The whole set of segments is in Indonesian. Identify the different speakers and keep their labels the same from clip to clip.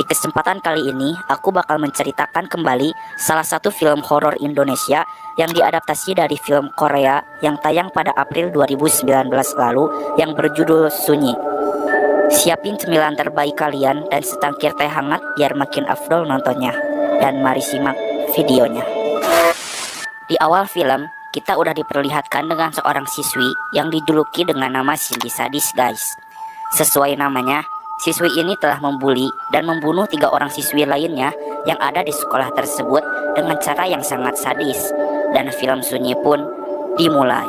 Speaker 1: Di kesempatan kali ini, aku bakal menceritakan kembali salah satu film horor Indonesia yang diadaptasi dari film Korea yang tayang pada April 2019 lalu yang berjudul Sunyi. Siapin cemilan terbaik kalian dan setangkir teh hangat biar makin afdol nontonnya. Dan mari simak videonya. Di awal film, kita udah diperlihatkan dengan seorang siswi yang dijuluki dengan nama Cindy Sadis, guys. Sesuai namanya, siswi ini telah membuli dan membunuh 3 orang siswi lainnya yang ada di sekolah tersebut dengan cara yang sangat sadis. Dan film Sunyi pun dimulai.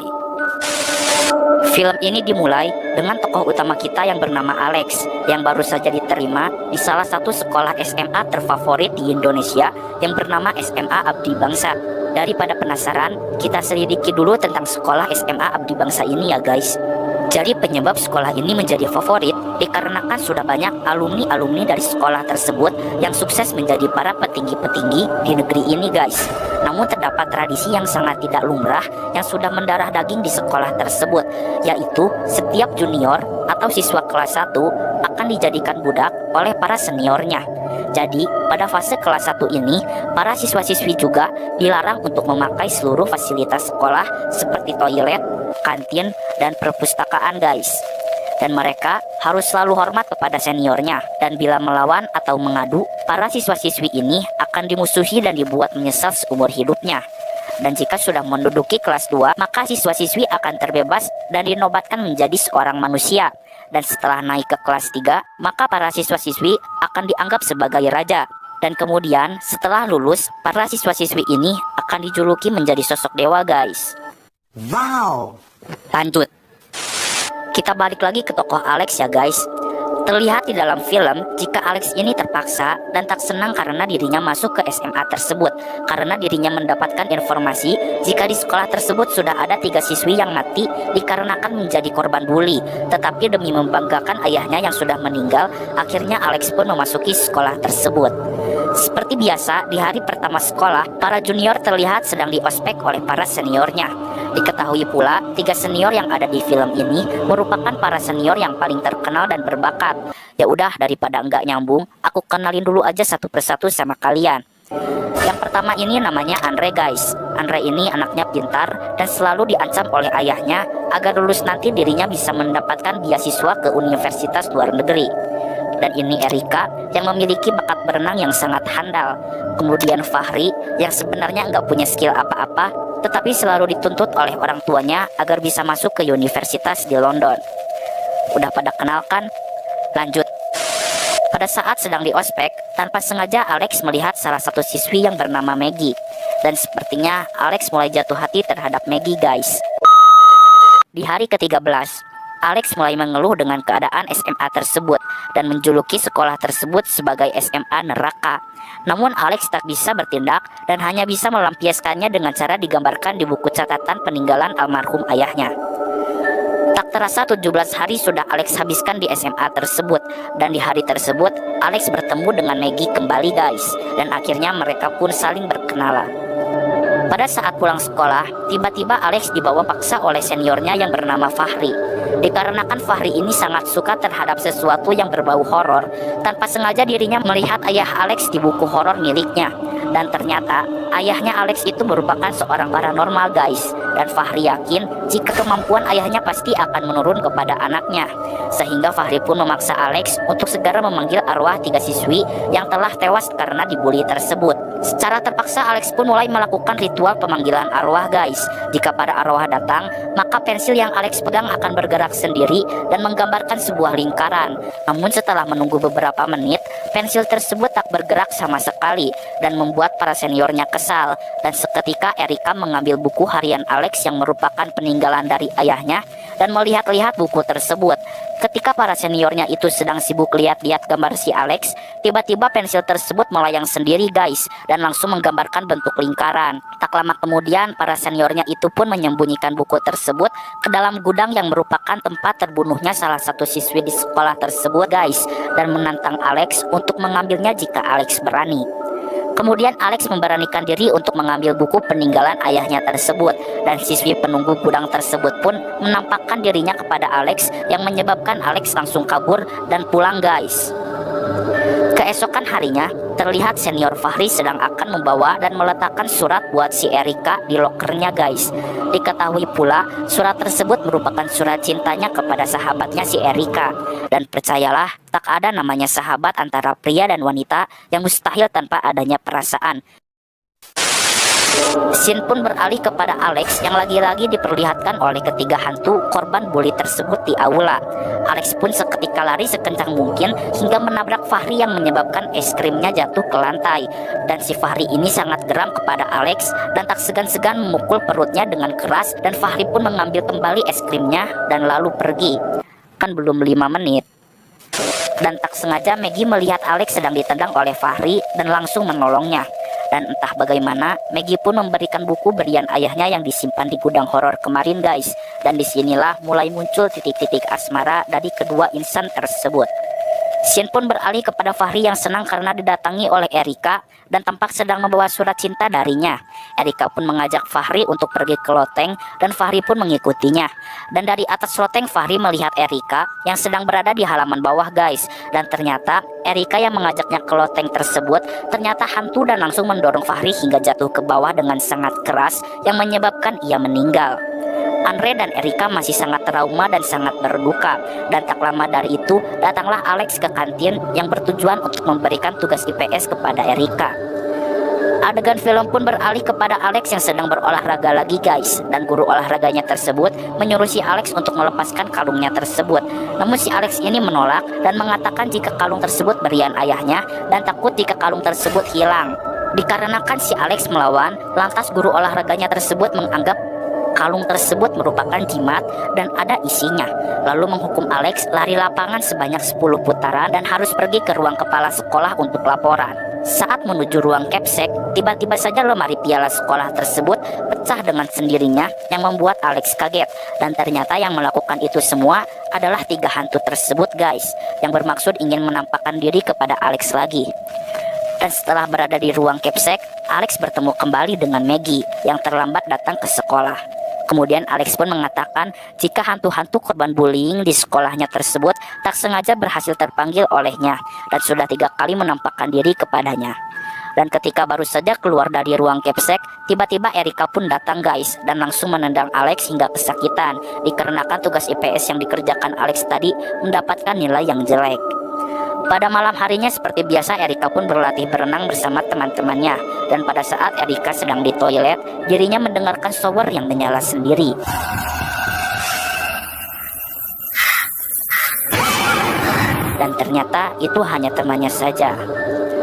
Speaker 1: Film ini dimulai dengan tokoh utama kita yang bernama Alex yang baru saja diterima di salah satu sekolah SMA terfavorit di Indonesia yang bernama SMA Abdi Bangsa. Daripada penasaran, kita selidiki dulu tentang sekolah SMA Abdi Bangsa ini ya guys. Jadi penyebab sekolah ini menjadi favorit dikarenakan sudah banyak alumni-alumni dari sekolah tersebut yang sukses menjadi para petinggi-petinggi di negeri ini guys. Namun terdapat tradisi yang sangat tidak lumrah yang sudah mendarah daging di sekolah tersebut, yaitu setiap junior atau siswa kelas 1 akan dijadikan budak oleh para seniornya. Jadi pada fase kelas 1 ini, para siswa-siswi juga dilarang untuk memakai seluruh fasilitas sekolah seperti toilet, kantin, dan perpustakaan guys. Dan mereka harus selalu hormat kepada seniornya. Dan bila melawan atau mengadu, para siswa-siswi ini akan dimusuhi dan dibuat menyesal seumur hidupnya. Dan jika sudah menduduki kelas 2, maka siswa-siswi akan terbebas dan dinobatkan menjadi seorang manusia. Dan setelah naik ke kelas 3, maka para siswa-siswi akan dianggap sebagai raja. Dan kemudian setelah lulus, para siswa-siswi ini akan dijuluki menjadi sosok dewa guys.
Speaker 2: Wow.
Speaker 1: Lanjut. Kita balik lagi ke tokoh Alex ya guys. Terlihat di dalam film jika Alex ini terpaksa dan tak senang karena dirinya masuk ke SMA tersebut, karena dirinya mendapatkan informasi jika di sekolah tersebut sudah ada 3 siswi yang mati dikarenakan menjadi korban bully. Tetapi demi membanggakan ayahnya yang sudah meninggal, akhirnya Alex pun memasuki sekolah tersebut. Seperti biasa, di hari pertama sekolah, para junior terlihat sedang diospek oleh para seniornya. Diketahui pula, 3 senior yang ada di film ini merupakan para senior yang paling terkenal dan berbakat. Ya udah, daripada enggak nyambung, aku kenalin dulu aja satu persatu sama kalian. Yang pertama ini namanya Andre guys. Andre ini anaknya pintar dan selalu diancam oleh ayahnya agar lulus nanti dirinya bisa mendapatkan beasiswa ke universitas luar negeri. Dan ini Erika yang memiliki bakat berenang yang sangat handal. Kemudian Fahri yang sebenarnya nggak punya skill apa-apa, tetapi selalu dituntut oleh orang tuanya agar bisa masuk ke universitas di London. Udah pada kenal kan? Lanjut. Pada saat sedang di ospek, tanpa sengaja Alex melihat salah satu siswi yang bernama Maggie. Dan sepertinya Alex mulai jatuh hati terhadap Maggie guys. Di hari ke-13, Alex mulai mengeluh dengan keadaan SMA tersebut dan menjuluki sekolah tersebut sebagai SMA neraka. Namun Alex tak bisa bertindak dan hanya bisa melampiaskannya dengan cara digambarkan di buku catatan peninggalan almarhum ayahnya. Tak terasa 17 hari sudah Alex habiskan di SMA tersebut. Dan di hari tersebut Alex bertemu dengan Maggie kembali guys. Dan akhirnya mereka pun saling berkenalan. Pada saat pulang sekolah, tiba-tiba Alex dibawa paksa oleh seniornya yang bernama Fahri. Dikarenakan Fahri ini sangat suka terhadap sesuatu yang berbau horor, tanpa sengaja dirinya melihat ayah Alex di buku horor miliknya. Dan ternyata ayahnya Alex itu merupakan seorang paranormal guys. Dan Fahri yakin jika kemampuan ayahnya pasti akan menurun kepada anaknya. Sehingga Fahri pun memaksa Alex untuk segera memanggil arwah 3 siswi yang telah tewas karena dibully tersebut. Secara terpaksa Alex pun mulai melakukan ritual pemanggilan arwah guys. Jika para arwah datang, maka pensil yang Alex pegang akan bergerak sendiri dan menggambarkan sebuah lingkaran. Namun setelah menunggu beberapa menit, pensil tersebut tak bergerak sama sekali dan membuat para seniornya kesal. Dan seketika Erika mengambil buku harian Alex yang merupakan peninggalan dari ayahnya dan melihat-lihat buku tersebut. Ketika para seniornya itu sedang sibuk lihat-lihat gambar si Alex, tiba-tiba pensil tersebut melayang sendiri guys dan langsung menggambarkan bentuk lingkaran. Tak lama kemudian para seniornya itu pun menyembunyikan buku tersebut ke dalam gudang yang merupakan tempat terbunuhnya salah satu siswi di sekolah tersebut guys, dan menantang Alex untuk mengambilnya jika Alex berani. Kemudian Alex memberanikan diri untuk mengambil buku peninggalan ayahnya tersebut, dan siswi penunggu gudang tersebut pun menampakkan dirinya kepada Alex yang menyebabkan Alex langsung kabur dan pulang guys. Keesokan harinya, terlihat senior Fahri sedang akan membawa dan meletakkan surat buat si Erika di lokernya guys. Diketahui pula, surat tersebut merupakan surat cintanya kepada sahabatnya si Erika. Dan percayalah, tak ada namanya sahabat antara pria dan wanita yang mustahil tanpa adanya perasaan. Scene pun beralih kepada Alex yang lagi-lagi diperlihatkan oleh ketiga hantu korban bully tersebut di aula. Alex pun seketika lari sekencang mungkin hingga menabrak Fahri yang menyebabkan es krimnya jatuh ke lantai. Dan si Fahri ini sangat geram kepada Alex dan tak segan-segan memukul perutnya dengan keras, dan Fahri pun mengambil kembali es krimnya dan lalu pergi. Kan belum 5 menit. Dan tak sengaja Maggie melihat Alex sedang ditendang oleh Fahri dan langsung menolongnya. Dan entah bagaimana, Maggie pun memberikan buku berlian ayahnya yang disimpan di gudang horor kemarin guys. Dan disinilah mulai muncul titik-titik asmara dari kedua insan tersebut. Scene pun beralih kepada Fahri yang senang karena didatangi oleh Erika dan tampak sedang membawa surat cinta darinya. Erika pun mengajak Fahri untuk pergi ke loteng dan Fahri pun mengikutinya. Dan dari atas loteng Fahri melihat Erika yang sedang berada di halaman bawah guys. Dan ternyata Erika yang mengajaknya ke loteng tersebut ternyata hantu dan langsung mendorong Fahri hingga jatuh ke bawah dengan sangat keras yang menyebabkan ia meninggal. Andre dan Erika masih sangat trauma dan sangat berduka. Dan tak lama dari itu, datanglah Alex ke kantin yang bertujuan untuk memberikan tugas IPS kepada Erika. Adegan film pun beralih kepada Alex yang sedang berolahraga lagi guys. Dan guru olahraganya tersebut menyuruh si Alex untuk melepaskan kalungnya tersebut. Namun si Alex ini menolak dan mengatakan jika kalung tersebut berlian ayahnya dan takut jika kalung tersebut hilang. Dikarenakan si Alex melawan, lantas guru olahraganya tersebut menganggap kalung tersebut merupakan jimat dan ada isinya, lalu menghukum Alex lari lapangan sebanyak 10 putaran dan harus pergi ke ruang kepala sekolah untuk laporan. Saat menuju ruang capsek, tiba-tiba saja lemari piala sekolah tersebut pecah dengan sendirinya yang membuat Alex kaget. Dan ternyata yang melakukan itu semua adalah 3 hantu tersebut guys, yang bermaksud ingin menampakkan diri kepada Alex lagi. Dan setelah berada di ruang capsek, Alex bertemu kembali dengan Maggie yang terlambat datang ke sekolah. Kemudian Alex pun mengatakan jika hantu-hantu korban bullying di sekolahnya tersebut tak sengaja berhasil terpanggil olehnya dan sudah 3 kali menampakkan diri kepadanya. Dan ketika baru saja keluar dari ruang capsek, tiba-tiba Erika pun datang guys dan langsung menendang Alex hingga kesakitan dikarenakan tugas IPS yang dikerjakan Alex tadi mendapatkan nilai yang jelek. Pada malam harinya seperti biasa Erika pun berlatih berenang bersama teman-temannya. Dan pada saat Erika sedang di toilet, dirinya mendengarkan shower yang menyala sendiri. Dan ternyata itu hanya temannya saja.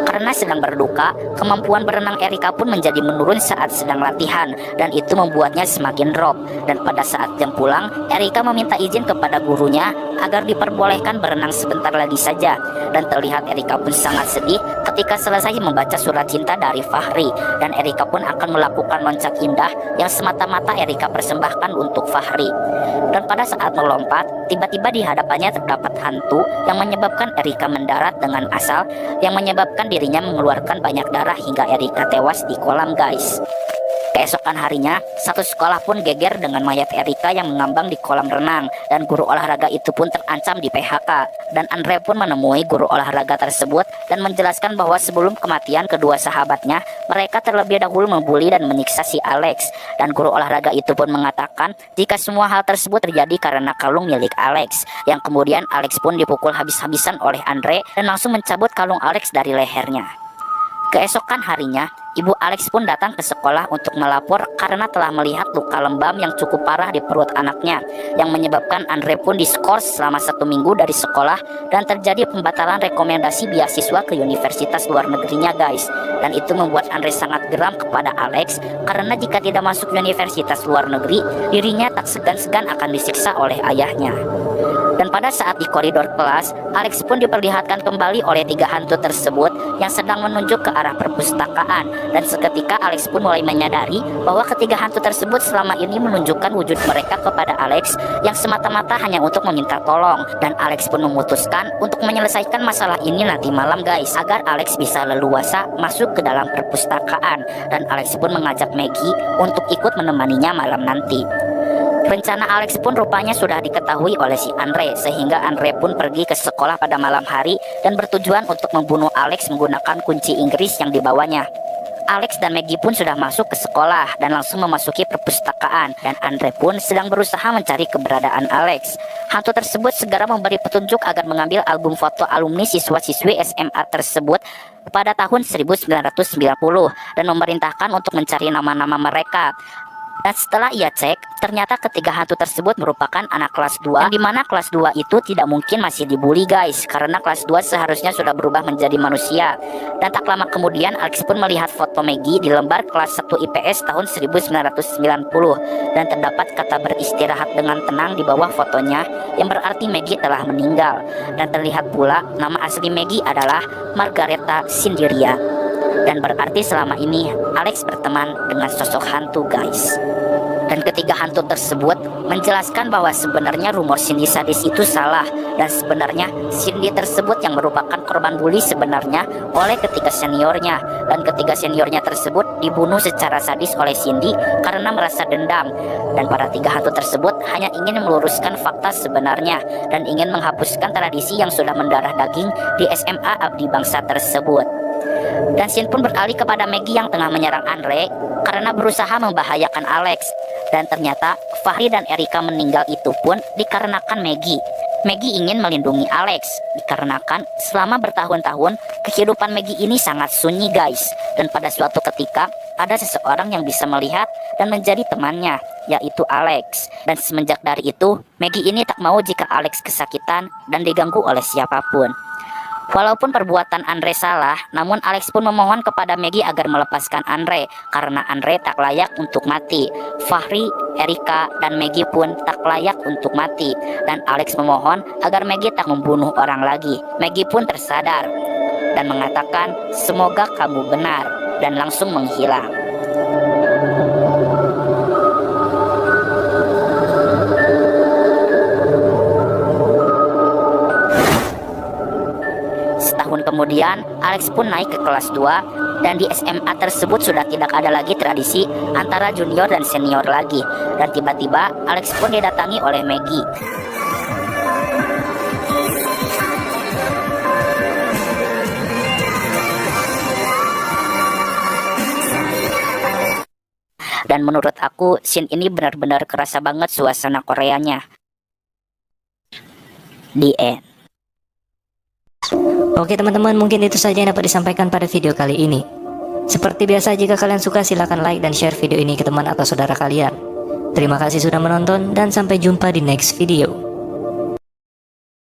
Speaker 1: Karena sedang berduka, kemampuan berenang Erika pun menjadi menurun saat sedang latihan dan itu membuatnya semakin drop. Dan pada saat jam pulang, Erika meminta izin kepada gurunya agar diperbolehkan berenang sebentar lagi saja. Dan terlihat Erika pun sangat sedih ketika selesai membaca surat cinta dari Fahri. Dan Erika pun akan melakukan loncat indah yang semata-mata Erika persembahkan untuk Fahri. Dan pada saat melompat, tiba-tiba di hadapannya terdapat hantu yang menyebabkan Erika mendarat dengan asal, yang menyebabkan dirinya mengeluarkan banyak darah hingga Erika tewas di kolam guys. Keesokan harinya, satu sekolah pun geger dengan mayat Erika yang mengambang di kolam renang dan guru olahraga itu pun terancam di PHK. Dan Andre pun menemui guru olahraga tersebut dan menjelaskan bahwa sebelum kematian kedua sahabatnya, mereka terlebih dahulu membuli dan menyiksa si Alex. Dan guru olahraga itu pun mengatakan jika semua hal tersebut terjadi karena kalung milik Alex, yang kemudian Alex pun dipukul habis-habisan oleh Andre dan langsung mencabut kalung Alex dari lehernya. Keesokan harinya, ibu Alex pun datang ke sekolah untuk melapor karena telah melihat luka lebam yang cukup parah di perut anaknya, yang menyebabkan Andre pun diskors selama 1 minggu dari sekolah dan terjadi pembatalan rekomendasi beasiswa ke universitas luar negerinya guys. Dan itu membuat Andre sangat geram kepada Alex karena jika tidak masuk universitas luar negeri, dirinya tak segan-segan akan disiksa oleh ayahnya. Dan pada saat di koridor kelas, Alex pun diperlihatkan kembali oleh 3 hantu tersebut yang sedang menunjuk ke arah perpustakaan. Dan seketika Alex pun mulai menyadari bahwa ketiga hantu tersebut selama ini menunjukkan wujud mereka kepada Alex yang semata-mata hanya untuk meminta tolong. Dan Alex pun memutuskan untuk menyelesaikan masalah ini nanti malam guys, agar Alex bisa leluasa masuk ke dalam perpustakaan. Dan Alex pun mengajak Maggie untuk ikut menemaninya malam nanti. Rencana Alex pun rupanya sudah diketahui oleh si Andre, sehingga Andre pun pergi ke sekolah pada malam hari dan bertujuan untuk membunuh Alex menggunakan kunci Inggris yang dibawanya. Alex dan Maggie pun sudah masuk ke sekolah dan langsung memasuki perpustakaan, dan Andre pun sedang berusaha mencari keberadaan Alex. Hantu tersebut segera memberi petunjuk agar mengambil album foto alumni siswa-siswi SMA tersebut pada tahun 1990 dan memerintahkan untuk mencari nama-nama mereka. Dan setelah ia cek, ternyata ketiga hantu tersebut merupakan anak kelas 2, yang dimana kelas 2 itu tidak mungkin masih dibully guys, karena kelas 2 seharusnya sudah berubah menjadi manusia. Dan tak lama kemudian Alex pun melihat foto Maggie di lembar kelas 1 IPS tahun 1990, dan terdapat kata beristirahat dengan tenang di bawah fotonya, yang berarti Maggie telah meninggal. Dan terlihat pula nama asli Maggie adalah Margareta Sindiria. Dan berarti selama ini Alex berteman dengan sosok hantu guys. Dan ketiga hantu tersebut menjelaskan bahwa sebenarnya rumor Cindy sadis itu salah, dan sebenarnya Cindy tersebut yang merupakan korban bully sebenarnya oleh ketiga seniornya, dan ketiga seniornya tersebut dibunuh secara sadis oleh Cindy karena merasa dendam. Dan para tiga hantu tersebut hanya ingin meluruskan fakta sebenarnya dan ingin menghapuskan tradisi yang sudah mendarah daging di SMA Abdi Bangsa tersebut. Dan scene pun beralih kepada Maggie yang tengah menyerang Andre karena berusaha membahayakan Alex. Dan ternyata Fahri dan Erika meninggal itu pun dikarenakan Maggie. Maggie ingin melindungi Alex, dikarenakan selama bertahun-tahun kehidupan Maggie ini sangat sunyi guys. Dan pada suatu ketika ada seseorang yang bisa melihat dan menjadi temannya, yaitu Alex. Dan semenjak dari itu Maggie ini tak mau jika Alex kesakitan dan diganggu oleh siapapun. Walaupun perbuatan Andre salah, namun Alex pun memohon kepada Maggie agar melepaskan Andre karena Andre tak layak untuk mati. Fahri, Erika, dan Maggie pun tak layak untuk mati, dan Alex memohon agar Maggie tak membunuh orang lagi. Maggie pun tersadar dan mengatakan, "Semoga kamu benar," dan langsung menghilang. Setahun kemudian, Alex pun naik ke kelas 2, dan di SMA tersebut sudah tidak ada lagi tradisi antara junior dan senior lagi. Dan tiba-tiba Alex pun didatangi oleh Maggie. Dan menurut aku, scene ini benar-benar kerasa banget suasana Koreanya. The end.
Speaker 2: Oke teman-teman, mungkin itu saja yang dapat disampaikan pada video kali ini. Seperti biasa, jika kalian suka silahkan like dan share video ini ke teman atau saudara kalian. Terima kasih sudah menonton dan sampai jumpa di next video.